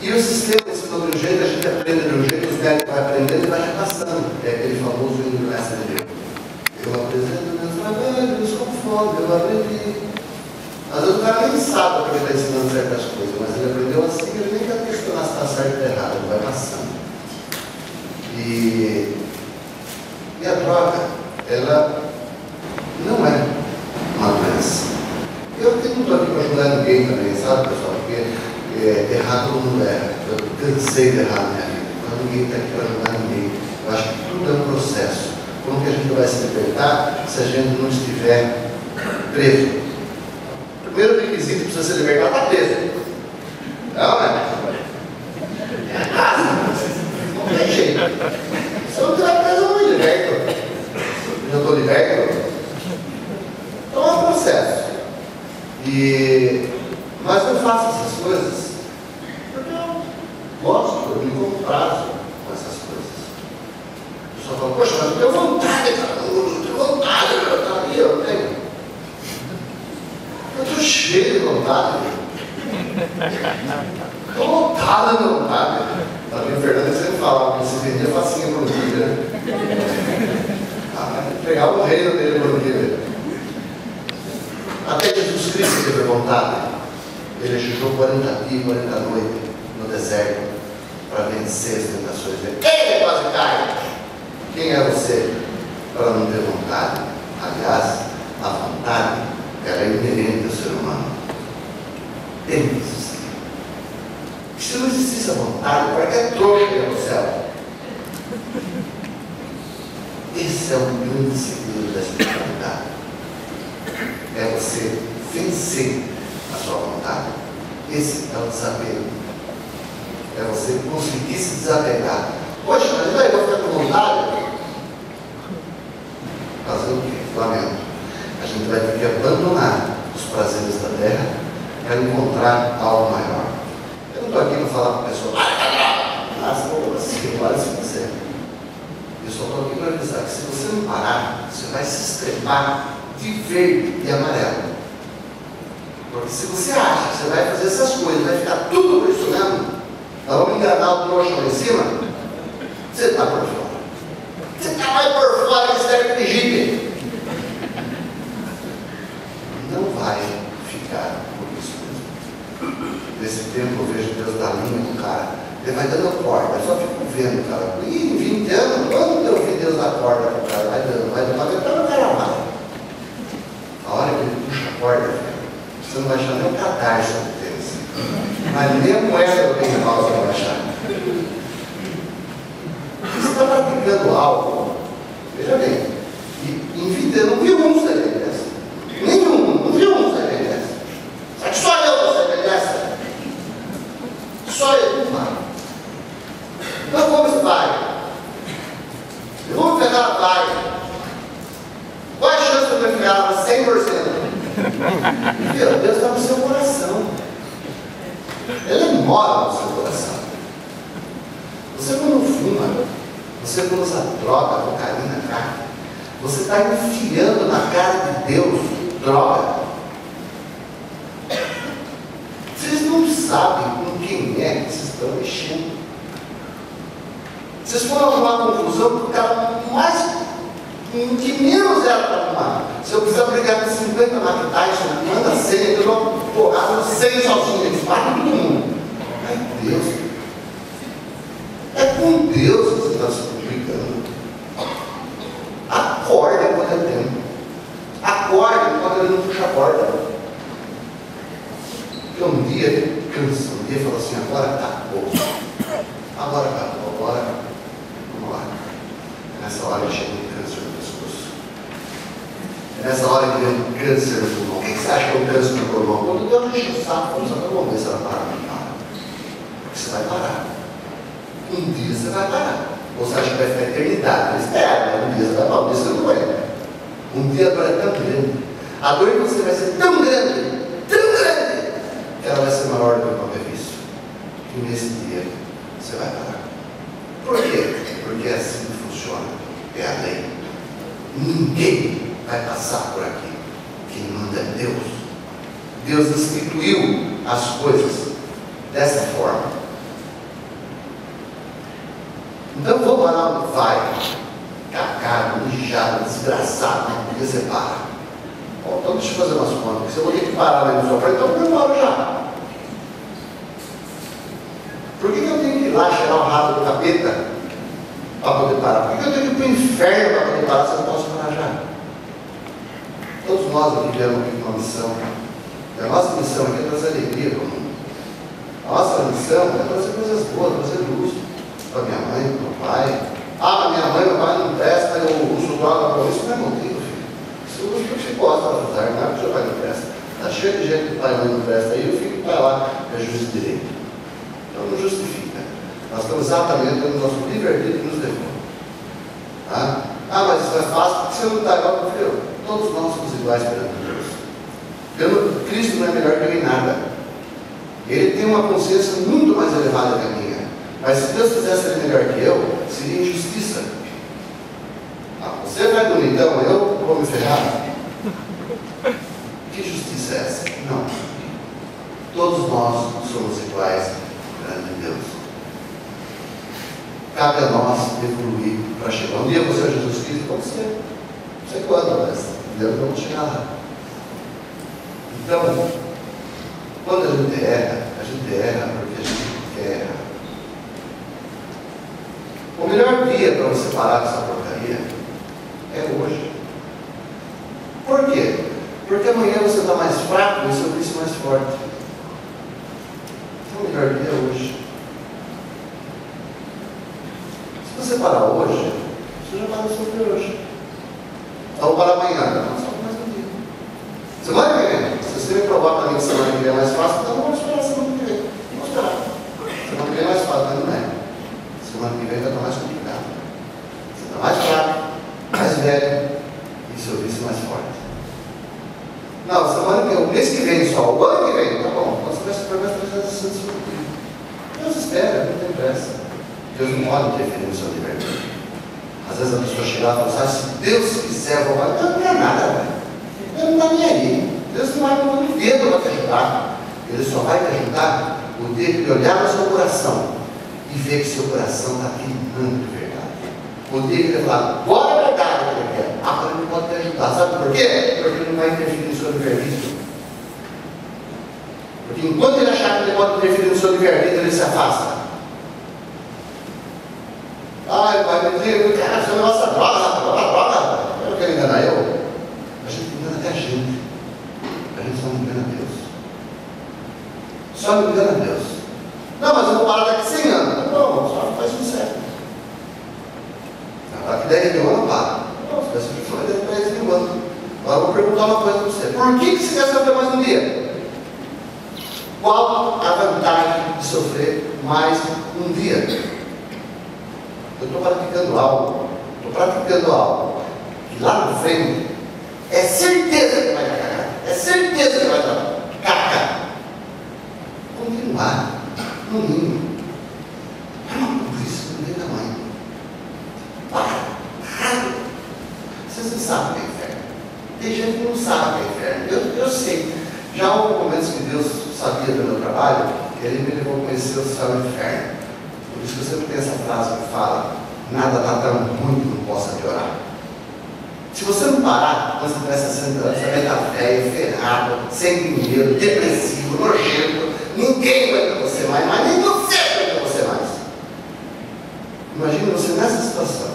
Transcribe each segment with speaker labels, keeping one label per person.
Speaker 1: E o sistema ensinou de um jeito, a gente aprende de um jeito, os médicos vão aprendendo e vai repassando. É aquele famoso hino nessa de eu apresento meus trabalhos com fome, eu aprendi. Às vezes o cara nem sabe porque está ensinando certas coisas, mas ele aprendeu assim, ele nem quer questionar se está certo ou errado, ele vai passando. E a droga, ela não é uma doença. Eu não estou aqui para ajudar ninguém também, sabe, pessoal? Porque errado não é. Eu cansei de errar na minha vida. Então ninguém está aqui para ajudar ninguém. Eu acho que tudo é um processo. Como que a gente vai se libertar se a gente não estiver preso? O primeiro requisito para você se libertar está preso. Não é? Não tem jeito. Se eu não estiver preso, eu não me liberto. Eu estou liberto. Então é um processo. Mas eu faço essas coisas porque eu gosto, eu me dou prazo com essas coisas. O pessoal fala, poxa, mas eu tenho vontade, cara, eu tenho vontade, eu tenho. Eu estou cheio de vontade. Estou lotado de vontade. A minha Fernanda sempre falava que se vendia facinho por um dia. Pegar o reino dele por um dia. Até Jesus Cristo teve vontade. Ele jejuou 40 dias, 40 noites no deserto para vencer as tentações dele. Ele quase cai. Quem é você para não ter vontade? Aliás, a vontade ela é inerente ao ser humano. Tem que existir. Se não existisse a vontade, qualquer trouxa ia no céu. Esse é o grande segredo da espiritualidade. É você vencer a sua vontade. Esse é o desapego. É você conseguir se desapegar. Poxa, mas eu vou ficar com vontade? Fazer o quê? Lamento. A gente vai ter que abandonar os prazeres da terra para encontrar algo maior. Eu não estou aqui para falar para a pessoa, para se quiser. Eu só estou aqui para avisar que se você não parar, você vai se estrepar de verde e amarelo. Porque se você acha que você vai fazer essas coisas, vai ficar tudo por isso mesmo, nós vamos enganar o trouxa lá em cima, você está por fora. Você está mais por fora que esse técnico de jipe. Não vai ficar por isso mesmo. Nesse tempo eu vejo Deus dar linha com o cara. Ele vai dando corda, eu só fico vendo, cara. E em 20 anos, quando eu vi Deus dar corda para o cara, vai dando, então o cara vai. A hora que ele puxa a corda, você não vai achar nem o cadarço do tênis. Mas nem a moeda do bem-mal você vai achar. Você está praticando algo, veja bem, e em 20 anos não vi um sair dessa. Nenhum, não vi um sair dessa. Só que só eu sair dessa. Só eu, mano. Então como isso vai? Eu vou me pegar a vai. Qual é a chance de eu pegar ela 100%? Deus está no seu coração. Ele mora no seu coração. Você quando fuma, você quando usa droga, cocaína, crack, você está enfiando na cara de Deus droga. Vocês não sabem com quem é que vocês estão mexendo. Vocês foram arrumar confusão com o cara mais que menos era para arrumar. Se eu quiser brigar com 50 Mike Tyson, manda 100, eu dou uma porrada no 100 sozinho, eles matam todo mundo. É Deus. É com Deus que você está se complicando. Acorda quando é tempo. Acorda quando ele não puxa a corda. Porque um dia ele cansa, um dia fala assim, agora acabou. Agora acabou, agora vamos lá. Nessa hora ele chega um câncer no pescoço. Nessa hora que vem um câncer no pulmão. O que você acha que é um câncer no pulmão? Quando Deus enche o saco, vamos ver se ela para. Porque você vai parar. Um dia você vai parar. Ou você acha que vai ficar a eternidade? Mas um dia você vai parar, um dia você não vai. Um dia a dor é tão grande. A dor que você vai ser tão grande, que ela vai ser maior do que qualquer vício. E nesse dia você vai parar. Por quê? Porque é assim que funciona. É a lei. Ninguém vai passar por aqui. Quem manda é Deus. Deus instituiu as coisas dessa forma. Então vou parar onde vai, cacado, mijado, desgraçado, porque você para. Bom, então deixa eu fazer umas contas, porque se eu vou ter que parar ali no sofá, então eu paro já. Por que eu tenho que ir lá cheirar o rabo do capeta para poder parar? Por que eu tenho que ir para o inferno para poder parar se eu não posso parar já? Todos nós aqui viemos aqui com uma missão. E a nossa missão aqui é trazer alegria para o mundo. A nossa missão é trazer coisas boas, trazer luz para minha mãe, para o meu pai. Ah, minha mãe e meu pai não presta, eu uso droga para isso. Não é motivo, filho. Isso usa porque você gosta de usar, não é porque o seu pai não presta. Está cheio de gente que o pai e a mãe não presta aí, o filho vai lá, é juiz de direito. Então não justifica. Nós estamos exatamente no nosso livre-arbítrio que nos levou. Ah, mas isso é fácil, porque você não está igual para o filho. Todos nós somos iguais perante Deus. Cristo não é melhor que eu em nada. Ele tem uma consciência muito mais elevada que a minha. Mas se Deus quisesse ser melhor que eu, seria injustiça. Você vai bonitão, eu vou me ferrar. Que justiça é essa? Não. Todos nós somos iguais perante Deus. Cabe a nós evoluir para chegar. Um dia você é Jesus Cristo, pode ser. Não sei quando, mas Deus não chegar lá. Então, quando a gente erra porque a gente quer errar. O melhor dia para você parar com essa porcaria é hoje. Por quê? Porque amanhã você está mais fraco e o seu vício mais forte. Então o melhor dia é hoje. Se você parar hoje, você já vai sofrer hoje. Então para amanhã, não, só mais um dia. Semana que vem, se você me provar para mim que semana que vem é mais fácil, então vamos esperar semana que vem. Vamos esperar. Semana que vem é mais fácil, mas não é. Semana que vem vai estar mais complicado. Você está mais fraco, mais velho e seu vício mais forte. Não, semana que vem, o mês que vem só, o ano que vem, tá bom, então você vai sofrer mais 360 dias. Deus espera, não tem pressa. Deus não pode interferir no seu livre-arbítrio. Às vezes a pessoa chega lá e fala assim, se Deus quiser, eu vou falar, não é nada, velho. Deus não está nem aí. Deus não vai pôr um dedo para te ajudar. Ele só vai te ajudar o dia que ele olhar no seu coração e ver que seu coração está queimando de verdade. O dia que ele falar, agora é verdade que ele quer. Agora ele pode te ajudar. Sabe por quê? Porque ele não vai interferir no seu livre-arbítrio. Porque enquanto ele achar que ele pode interferir no seu livre-arbítrio, ele se afasta. Ai, pai, me diga, cara, você é nossa droga. Eu não quero enganar eu. A gente engana até a gente. A gente só não engana Deus. Só não engana Deus. Não, mas eu vou parar daqui 100 anos. Não, só faz um século. Daqui 10 mil anos, para. Não, se você for daqui 10 mil anos. Agora eu vou perguntar uma coisa para você. Por que você quer sofrer mais um dia? Qual a vantagem de sofrer mais um dia? Eu estou praticando algo que lá na frente é certeza que vai dar cagada, é certeza que vai dar caca. Continuar, no mínimo. É uma burrice que não tem tamanho. Para. Vocês não sabem o que é inferno. Tem gente que não sabe o que é inferno. Eu sei. Já houve momentos que Deus sabia do meu trabalho, e Ele me levou a conhecer o céu e o inferno. Por isso que eu sempre tenho essa frase que fala, nada está tão ruim que não possa piorar. Se você não parar, quando você tiver 60 anos, você vai estar velho, ferrado, sem dinheiro, depressivo, nojento, ninguém aguenta você mais, mas nem você aguenta você mais. Imagine você nessa situação.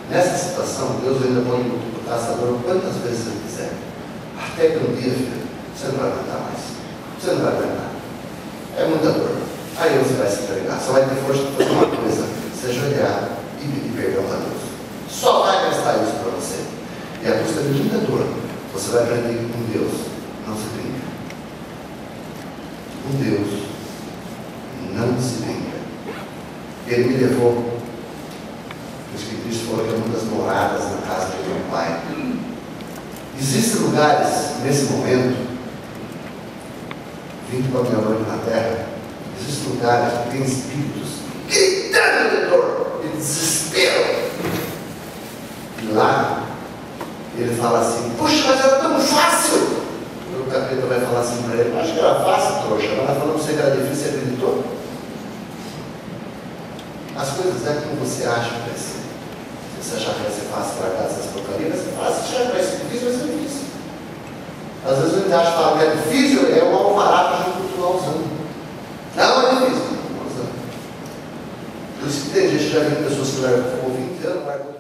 Speaker 1: Nessa situação, Deus ainda põe o caçador quantas vezes Ele quiser. Até que um dia, filho, você não vai aguentar mais. Você não vai aguentar. É muita dor. Aí você vai se entregar. Só vai ter força de fazer uma coisa. Se ajoelhar e pedir perdão a Deus. Só vai gastar isso para você. E a custa de muita dor, você vai aprender que com Deus não se brinca. Com Deus não se brinca. Ele me levou, o Espírito Cristo falou que é uma das moradas na casa do meu pai. Existem lugares, nesse momento, vindo para a minha noite na terra, existem lugares que têm espíritos gritando de dor, de desespero. E lá, ele fala assim, puxa, mas era tão fácil. O capeta vai falar assim para ele, acho que era fácil, trouxa. Ela vai falando para você que era difícil, você acreditou? As coisas não é como você acha que vai ser. Se você achar que vai ser fácil tratar essas porcarias, vai ser fácil. Se achar que vai ser difícil, vai ser difícil. Às vezes a gente acha que fala que é difícil, é uma alvará para a gente continuar usando. Não é difícil, continuar usando. Por isso que tem gente que já viu pessoas que levam 20 anos,